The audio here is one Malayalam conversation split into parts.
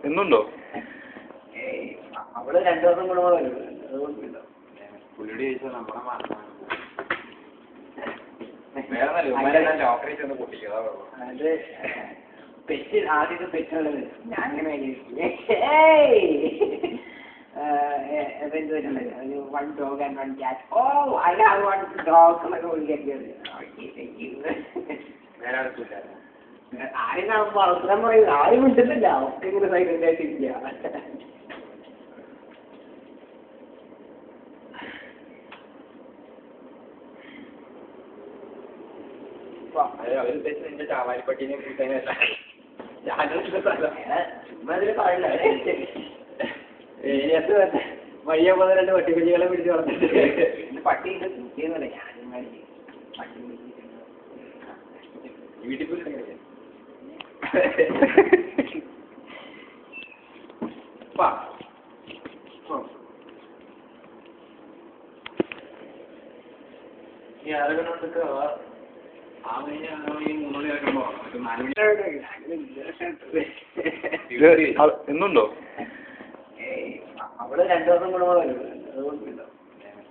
ഇന്നുണ്ടോ? അവള് 2 ദിവസം കൂടുമ്പോ വരും. പുള്ളിയോട് ചോദിച്ചാൽ നമ്മളെ മാത്രമാണ്. അത് പെറ്റ് ആദ്യത്തെ പെറ്റുള്ളത് ഞാൻ ഇങ്ങനെ എന്തുവരുന്നത് ഒരു 1 dog and 1 cat. Oh, I have 1 dog എന്നൊക്കെ വിളിക്കുന്നത്. ആരും അവസരം പറയും, ആരും വിട്ടുന്നില്ല, ഒക്കെ ഇങ്ങനെ സൈലന്റ് ആയിട്ടില്ല. നിന്റെ ചാവാരിപ്പട്ടീനെ ചുമ്മാ ഇതില് പറയില്ല. വയ്യ പോലെ 2 പട്ടിക്കുഞ്ഞുങ്ങളെ പിടിച്ച് വളർത്തിട്ട് പട്ടി തൂക്കിയെന്നല്ല ഞാനും പട്ടി വീട്ടിൽ പോയി ഈ ആളുകളുണ്ടൊക്കെ ഇന്നുണ്ടോ? അവള് 2 ദിവസം കൂടുമ്പോ വരും.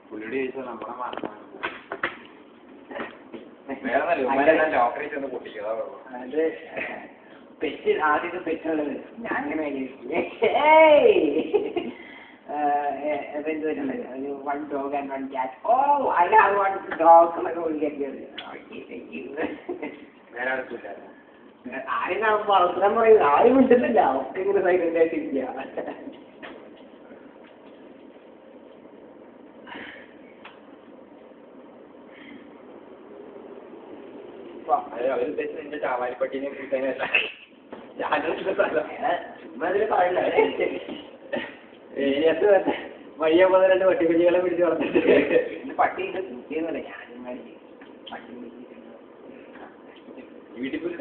പുള്ളിയോട് ചോദിച്ചാൽ നമ്മളെ മാത്രമാണ്. അത് പെറ്റ് ആദ്യത്തെ പെറ്റുള്ളത് ഞാൻ ഇങ്ങനെ എന്തുവരുന്നത് ഒരു 1 dog and 1 cat. Oh, I have 1 dog എന്നൊക്കെ വിളിക്കുന്നത്. ആരും അവസരം പറയും, ആരും വിട്ടുന്നില്ല, ഒക്കെ ഇങ്ങനെ സൈലന്റ് ആയിട്ടില്ല. നിന്റെ ചാവാരിപ്പട്ടീനെ ചുമ്മാ ഇതില് പറയില്ല. വയ്യ പോലെ 2 പട്ടിക്കുഞ്ഞുങ്ങളെ പിടിച്ച് വളർത്തിട്ട് പട്ടി തൂക്കിയെന്നല്ല ഞാനും പട്ടി വീട്ടിൽ പോയി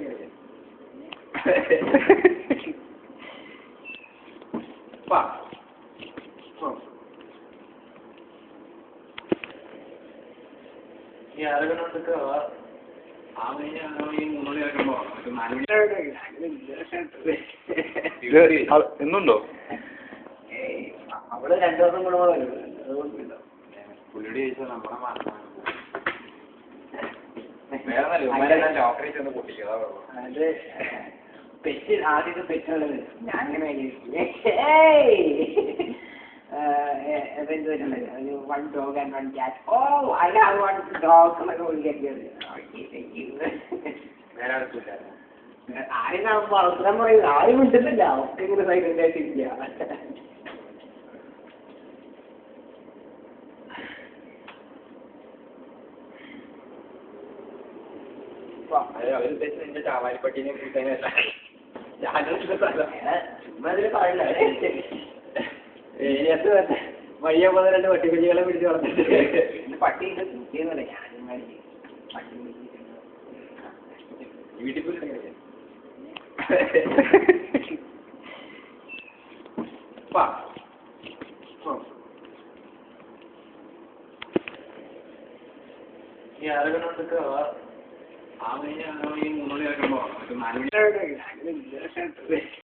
ഈ ആളുകളുണ്ടൊക്കെ ഇന്നുണ്ടോ? അവള് 2 ദിവസം കൂടുമ്പോ വരും. പുള്ളിയോട് ചോദിച്ചാൽ നമ്മളെ മാത്രമാണ്. അത് പെറ്റ് ആദ്യത്തെ പെറ്റുള്ളത് ഞാൻ ഇങ്ങനെ എന്തുവരുന്നത് ഒരു 1 dog and 1 cat. Oh, I have 1 dog എന്നൊക്കെ വിളിക്കുന്നത്. ആരും അവസരം പറയും, ആരും വിട്ടുന്നില്ല, ഒക്കെ ഇങ്ങനെ സൈലന്റ് ആയിട്ടില്ല. നിന്റെ ചാവാരിപ്പട്ടീനെ ചുമ്മാ ഇതില് പറയില്ല. വയ്യ പോലെ 2 പട്ടിക്കുഞ്ഞുങ്ങളെ പിടിച്ച് വളർത്തിട്ട് പട്ടി തൂക്കിയെന്നല്ല ഞാനും പട്ടി വീട്ടിൽ പോയി ഈ ആളുകളുണ്ടൊക്കെ ഈ 3 മണി